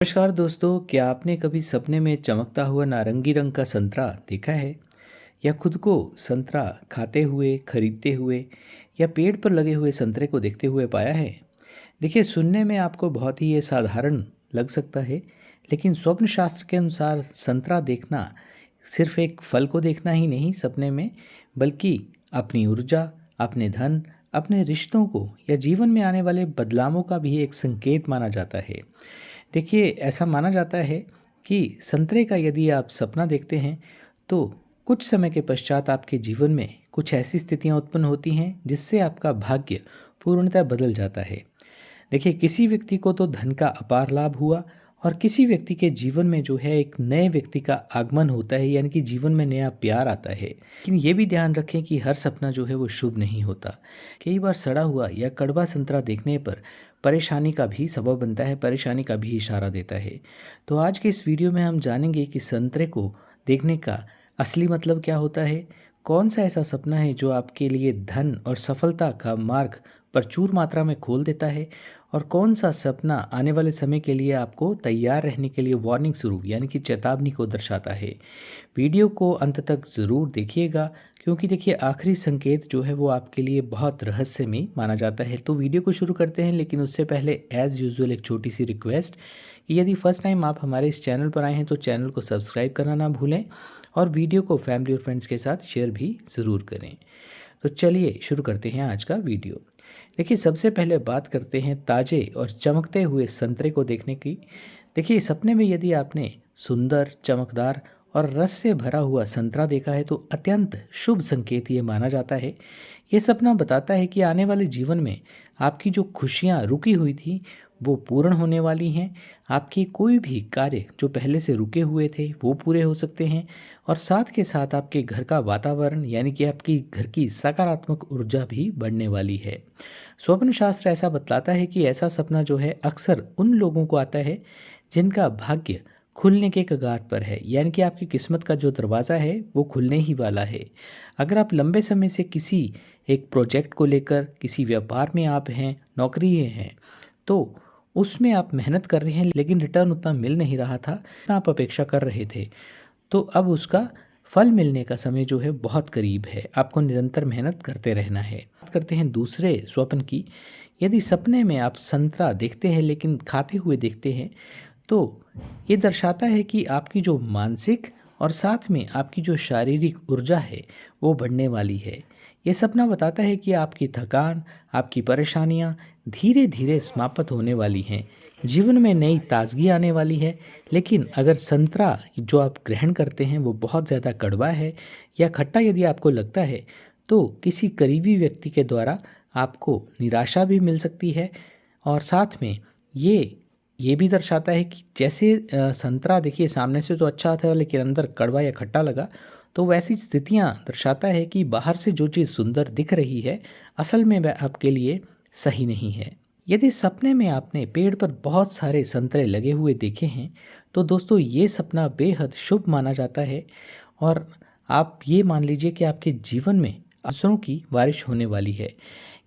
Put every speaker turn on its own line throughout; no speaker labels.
नमस्कार दोस्तों, क्या आपने कभी सपने में चमकता हुआ नारंगी रंग का संतरा देखा है? या खुद को संतरा खाते हुए, खरीदते हुए या पेड़ पर लगे हुए संतरे को देखते हुए पाया है? देखिए, सुनने में आपको बहुत ही ये साधारण लग सकता है, लेकिन स्वप्न शास्त्र के अनुसार संतरा देखना सिर्फ एक फल को देखना ही नहीं सपने में, बल्कि अपनी ऊर्जा, अपने धन, अपने रिश्तों को या जीवन में आने वाले बदलावों का भी एक संकेत माना जाता है। देखिए, ऐसा माना जाता है कि संतरे का यदि आप सपना देखते हैं तो कुछ समय के पश्चात आपके जीवन में कुछ ऐसी स्थितियां उत्पन्न होती हैं जिससे आपका भाग्य पूर्णतः बदल जाता है। देखिए, किसी व्यक्ति को तो धन का अपार लाभ हुआ और किसी व्यक्ति के जीवन में जो है एक नए व्यक्ति का आगमन होता है, यानी कि जीवन में नया प्यार आता है। लेकिन ये भी ध्यान रखें कि हर सपना जो है वो शुभ नहीं होता। कई बार सड़ा हुआ या कड़वा संतरा देखने पर परेशानी का भी सबब बनता है, परेशानी का भी इशारा देता है। तो आज के इस वीडियो में हम जानेंगे कि संतरे को देखने का असली मतलब क्या होता है, कौन सा ऐसा सपना है जो आपके लिए धन और सफलता का मार्ग प्रचुर मात्रा में खोल देता है, और कौन सा सपना आने वाले समय के लिए आपको तैयार रहने के लिए वार्निंग स्वरूप यानी कि चेतावनी को दर्शाता है। वीडियो को अंत तक ज़रूर देखिएगा, क्योंकि देखिए आखिरी संकेत जो है वो आपके लिए बहुत रहस्यमय माना जाता है। तो वीडियो को शुरू करते हैं, लेकिन उससे पहले एज़ यूजुअल एक छोटी सी रिक्वेस्ट कि यदि फर्स्ट टाइम आप हमारे इस चैनल पर आए हैं तो चैनल को सब्सक्राइब करना ना भूलें, और वीडियो को फैमिली और फ्रेंड्स के साथ शेयर भी ज़रूर करें। तो चलिए शुरू करते हैं आज का वीडियो। देखिए, सबसे पहले बात करते हैं ताज़े और चमकते हुए संतरे को देखने की। देखिए, सपने में यदि आपने सुंदर, चमकदार और रस से भरा हुआ संतरा देखा है तो अत्यंत शुभ संकेत ये माना जाता है। ये सपना बताता है कि आने वाले जीवन में आपकी जो खुशियाँ रुकी हुई थी वो पूर्ण होने वाली हैं। आपके कोई भी कार्य जो पहले से रुके हुए थे वो पूरे हो सकते हैं, और साथ के साथ आपके घर का वातावरण यानी कि आपकी घर की सकारात्मक ऊर्जा भी बढ़ने वाली है। स्वप्न शास्त्र ऐसा बतलाता है कि ऐसा सपना जो है अक्सर उन लोगों को आता है जिनका भाग्य खुलने के कगार पर है, यानी कि आपकी किस्मत का जो दरवाज़ा है वो खुलने ही वाला है। अगर आप लंबे समय से किसी एक प्रोजेक्ट को लेकर किसी व्यापार में आप हैं, नौकरी में हैं, तो उसमें आप मेहनत कर रहे हैं लेकिन रिटर्न उतना मिल नहीं रहा था जितना आप अपेक्षा कर रहे थे, तो अब उसका फल मिलने का समय जो है बहुत करीब है। आपको निरंतर मेहनत करते रहना है। बात करते हैं दूसरे स्वप्न की। यदि सपने में आप संतरा देखते हैं लेकिन खाते हुए देखते हैं, तो ये दर्शाता है कि आपकी जो मानसिक और साथ में आपकी जो शारीरिक ऊर्जा है वो बढ़ने वाली है। ये सपना बताता है कि आपकी थकान, आपकी परेशानियाँ धीरे धीरे समाप्त होने वाली हैं, जीवन में नई ताजगी आने वाली है। लेकिन अगर संतरा जो आप ग्रहण करते हैं वो बहुत ज़्यादा कड़वा है या खट्टा यदि आपको लगता है, तो किसी करीबी व्यक्ति के द्वारा आपको निराशा भी मिल सकती है। और साथ में ये भी दर्शाता है कि जैसे संतरा देखिए सामने से तो अच्छा था लेकिन अंदर कड़वा या खट्टा लगा, तो वैसी स्थितियाँ दर्शाता है कि बाहर से जो चीज़ सुंदर दिख रही है असल में वह आपके लिए सही नहीं है। यदि सपने में आपने पेड़ पर बहुत सारे संतरे लगे हुए देखे हैं, तो दोस्तों ये सपना बेहद शुभ माना जाता है, और आप ये मान लीजिए कि आपके जीवन में अवसरों की बारिश होने वाली है।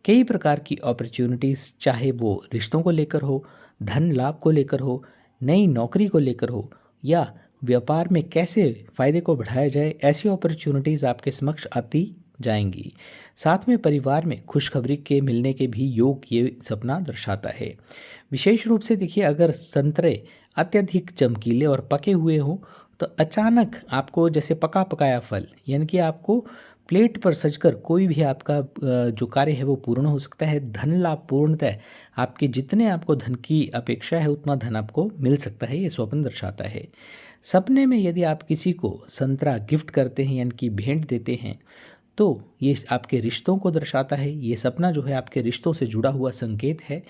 कई प्रकार की अपॉर्चुनिटीज़, चाहे वो रिश्तों को लेकर हो, धन लाभ को लेकर हो, नई नौकरी को लेकर हो, या व्यापार में कैसे फ़ायदे को बढ़ाया जाए, ऐसी अपॉर्चुनिटीज़ आपके समक्ष आती जाएंगी। साथ में परिवार में खुशखबरी के मिलने के भी योग ये सपना दर्शाता है। विशेष रूप से देखिए, अगर संतरे अत्यधिक चमकीले और पके हुए हों, तो अचानक आपको जैसे पका पकाया फल, यानी कि आपको प्लेट पर सजकर कोई भी आपका जो कार्य है वो पूर्ण हो सकता है। धन लाभ पूर्णतः आपके जितने आपको धन की अपेक्षा है उतना धन आपको मिल सकता है, ये स्वप्न दर्शाता है। सपने में यदि आप किसी को संतरा गिफ्ट करते हैं यानी कि भेंट देते हैं, तो ये आपके रिश्तों को दर्शाता है। ये सपना जो है आपके रिश्तों से जुड़ा हुआ संकेत है।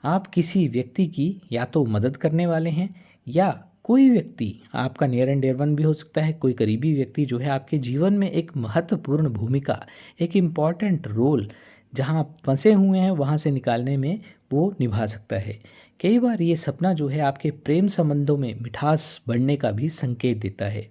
आप किसी व्यक्ति की या तो मदद करने वाले हैं, या कोई व्यक्ति आपका नियर एंड डियर वन भी हो सकता है, कोई करीबी व्यक्ति जो है आपके जीवन में एक महत्वपूर्ण भूमिका, एक इम्पॉर्टेंट रोल जहां आप फंसे हुए हैं वहां से निकालने में वो निभा सकता है। कई बार ये सपना जो है आपके प्रेम संबंधों में मिठास बढ़ने का भी संकेत देता है।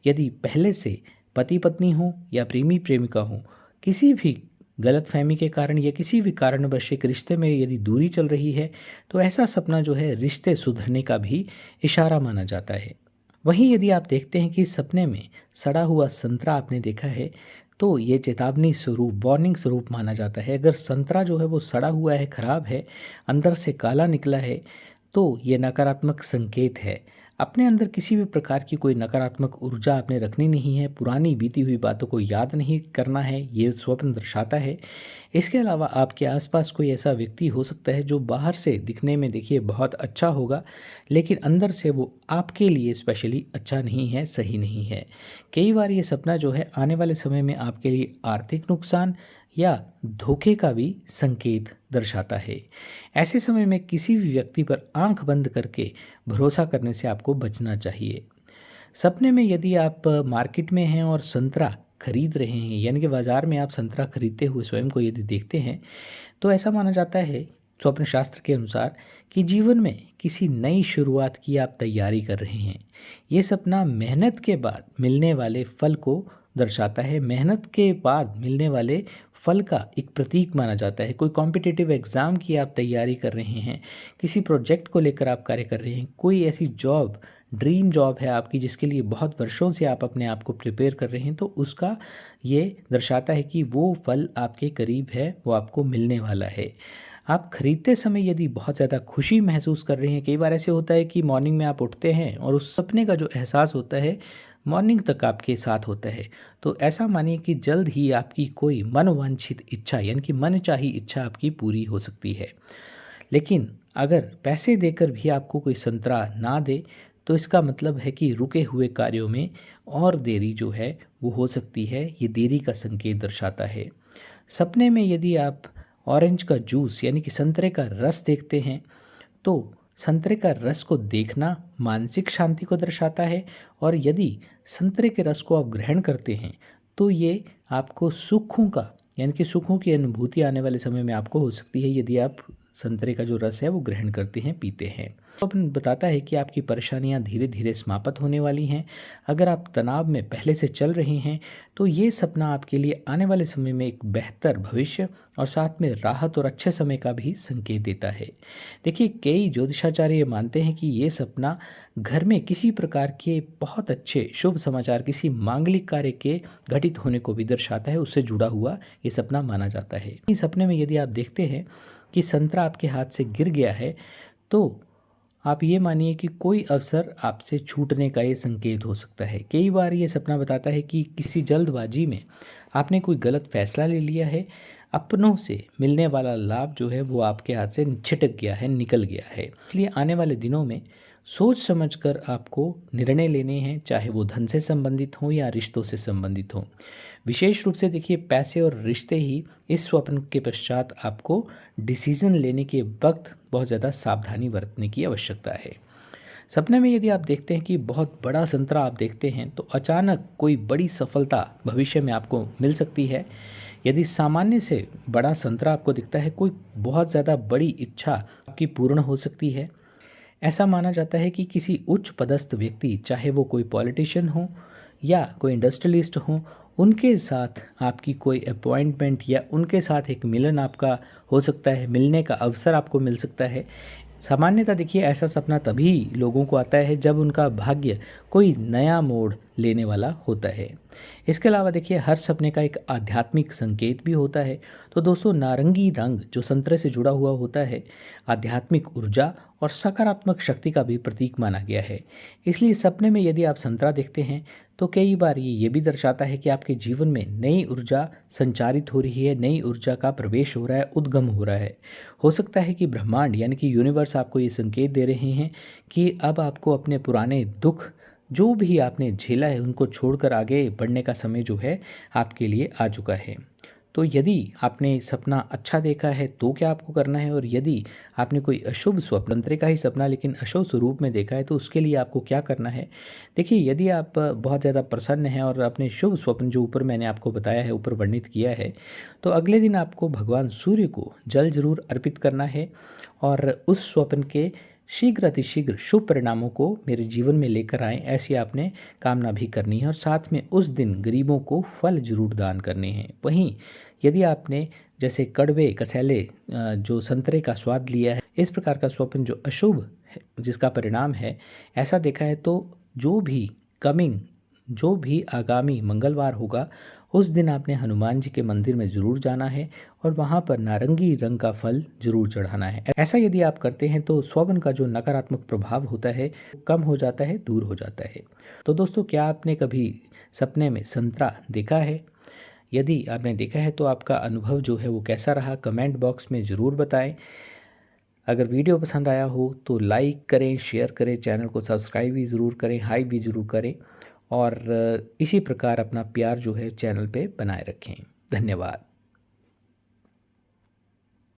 यदि पहले से पति पत्नी हो या प्रेमी प्रेमिका हो, किसी भी गलतफहमी के कारण या किसी भी कारणवश एक रिश्ते में यदि दूरी चल रही है तो ऐसा सपना जो है रिश्ते सुधरने का भी इशारा माना जाता है। वहीं यदि आप देखते हैं कि सपने में सड़ा हुआ संतरा आपने देखा है तो ये चेतावनी स्वरूप वार्निंग स्वरूप माना जाता है। अगर संतरा जो है वो सड़ा हुआ है, खराब है, अंदर से काला निकला है तो ये नकारात्मक संकेत है। अपने अंदर किसी भी प्रकार की कोई नकारात्मक ऊर्जा आपने रखनी नहीं है, पुरानी बीती हुई बातों को याद नहीं करना है, ये स्वप्न दर्शाता है। इसके अलावा आपके आसपास कोई ऐसा व्यक्ति हो सकता है जो बाहर से दिखने में देखिए बहुत अच्छा होगा, लेकिन अंदर से वो आपके लिए स्पेशली अच्छा नहीं है, सही नहीं है। कई बार ये सपना जो है आने वाले समय में आपके लिए आर्थिक नुकसान या धोखे का भी संकेत दर्शाता है। ऐसे समय में किसी भी व्यक्ति पर आंख बंद करके भरोसा करने से आपको बचना चाहिए। सपने में यदि आप मार्केट में हैं और संतरा खरीद रहे हैं, यानी कि बाज़ार में आप संतरा खरीदते हुए स्वयं को यदि देखते हैं, तो ऐसा माना जाता है स्वप्न शास्त्र के अनुसार कि जीवन में किसी नई शुरुआत की आप तैयारी कर रहे हैं। ये सपना मेहनत के बाद मिलने वाले फल को दर्शाता है। मेहनत के बाद मिलने वाले फल का एक प्रतीक माना जाता है। कोई कॉम्पिटिटिव एग्ज़ाम की आप तैयारी कर रहे हैं, किसी प्रोजेक्ट को लेकर आप कार्य कर रहे हैं, कोई ऐसी जॉब ड्रीम जॉब है आपकी जिसके लिए बहुत वर्षों से आप अपने आप को प्रिपेयर कर रहे हैं, तो उसका ये दर्शाता है कि वो फल आपके करीब है, वो आपको मिलने वाला है। आप खरीदते समय यदि बहुत ज़्यादा खुशी महसूस कर रहे हैं, कई बार ऐसे होता है कि मॉर्निंग में आप उठते हैं और उस सपने का जो एहसास होता है मॉर्निंग तक आपके साथ होता है, तो ऐसा मानिए कि जल्द ही आपकी कोई मनोवांछित इच्छा यानी कि मनचाही इच्छा आपकी पूरी हो सकती है। लेकिन अगर पैसे देकर भी आपको कोई संतरा ना दे तो इसका मतलब है कि रुके हुए कार्यों में और देरी जो है वो हो सकती है। ये देरी का संकेत दर्शाता है। सपने में यदि आप ऑरेंज का जूस यानी कि संतरे का रस देखते हैं तो संतरे का रस को देखना मानसिक शांति को दर्शाता है, और यदि संतरे के रस को आप ग्रहण करते हैं तो ये आपको सुखों का यानी कि सुखों की अनुभूति आने वाले समय में आपको हो सकती है यदि आप संतरे का जो रस है वो ग्रहण करते हैं, पीते हैं। तो अपन बताता है कि आपकी परेशानियां धीरे धीरे समाप्त होने वाली हैं। अगर आप तनाव में पहले से चल रहे हैं तो ये सपना आपके लिए आने वाले समय में एक बेहतर भविष्य और साथ में राहत और अच्छे समय का भी संकेत देता है। देखिए, कई ज्योतिषाचार्य ये मानते हैं कि ये सपना घर में किसी प्रकार के बहुत अच्छे शुभ समाचार, किसी मांगलिक कार्य के घटित होने को भी दर्शाता है, उससे जुड़ा हुआ ये सपना माना जाता है। इस सपने में यदि आप देखते हैं कि संतरा आपके हाथ से गिर गया है तो आप ये मानिए कि कोई अवसर आपसे छूटने का ये संकेत हो सकता है। कई बार ये सपना बताता है कि किसी जल्दबाजी में आपने कोई गलत फैसला ले लिया है, अपनों से मिलने वाला लाभ जो है वो आपके हाथ से छिटक गया है, निकल गया है। इसलिए आने वाले दिनों में सोच समझकर आपको निर्णय लेने हैं, चाहे वो धन से संबंधित हों या रिश्तों से संबंधित हों। विशेष रूप से देखिए, पैसे और रिश्ते ही इस स्वप्न के पश्चात आपको डिसीजन लेने के वक्त बहुत ज़्यादा सावधानी बरतने की आवश्यकता है। सपने में यदि आप देखते हैं कि बहुत बड़ा संतरा आप देखते हैं तो अचानक कोई बड़ी सफलता भविष्य में आपको मिल सकती है। यदि सामान्य से बड़ा संतरा आपको दिखता है, कोई बहुत ज़्यादा बड़ी इच्छा आपकी पूर्ण हो सकती है। ऐसा माना जाता है कि किसी उच्च पदस्थ व्यक्ति, चाहे वो कोई पॉलिटिशियन हो या कोई इंडस्ट्रियलिस्ट हो, उनके साथ आपकी कोई अपॉइंटमेंट या उनके साथ एक मिलन आपका हो सकता है, मिलने का अवसर आपको मिल सकता है। सामान्यतः देखिए, ऐसा सपना तभी लोगों को आता है जब उनका भाग्य कोई नया मोड़ लेने वाला होता है। इसके अलावा देखिए, हर सपने का एक आध्यात्मिक संकेत भी होता है। तो दोस्तों, नारंगी रंग जो संतरे से जुड़ा हुआ होता है, आध्यात्मिक ऊर्जा और सकारात्मक शक्ति का भी प्रतीक माना गया है। इसलिए सपने में यदि आप संतरा देखते हैं तो कई बार ये भी दर्शाता है कि आपके जीवन में नई ऊर्जा संचारित हो रही है, नई ऊर्जा का प्रवेश हो रहा है, उद्गम हो रहा है। हो सकता है कि ब्रह्मांड यानी कि यूनिवर्स आपको ये संकेत दे रहे हैं कि अब आपको अपने पुराने दुख, जो भी आपने झेला है, उनको छोड़कर आगे बढ़ने का समय जो है आपके लिए आ चुका है। तो यदि आपने सपना अच्छा देखा है तो क्या आपको करना है, और यदि आपने कोई अशुभ स्वप्न, संतरे का ही सपना लेकिन अशुभ स्वरूप में देखा है, तो उसके लिए आपको क्या करना है। देखिए, यदि आप बहुत ज़्यादा प्रसन्न हैं और अपने शुभ स्वप्न जो ऊपर मैंने आपको बताया है, ऊपर वर्णित किया है, तो अगले दिन आपको भगवान सूर्य को जल जरूर अर्पित करना है और उस स्वप्न के शीघ्र अतिशीघ्र शुभ परिणामों को मेरे जीवन में लेकर आएँ, ऐसी आपने कामना भी करनी है। और साथ में उस दिन गरीबों को फल जरूर दान करने हैं। वहीं यदि आपने जैसे कड़वे कसैले जो संतरे का स्वाद लिया है, इस प्रकार का स्वप्न जो अशुभ है, जिसका परिणाम है, ऐसा देखा है तो जो भी कमिंग जो भी आगामी मंगलवार होगा उस दिन आपने हनुमान जी के मंदिर में ज़रूर जाना है और वहाँ पर नारंगी रंग का फल ज़रूर चढ़ाना है। ऐसा यदि आप करते हैं तो स्वप्न का जो नकारात्मक प्रभाव होता है वो कम हो जाता है, दूर हो जाता है। तो दोस्तों, क्या आपने कभी सपने में संतरा देखा है? यदि आपने देखा है तो आपका अनुभव जो है वो कैसा रहा, कमेंट बॉक्स में ज़रूर बताएं। अगर वीडियो पसंद आया हो तो लाइक करें, शेयर करें, चैनल को सब्सक्राइब भी ज़रूर करें, हाइप भी ज़रूर करें और इसी प्रकार अपना प्यार जो है चैनल पे बनाए रखें। धन्यवाद।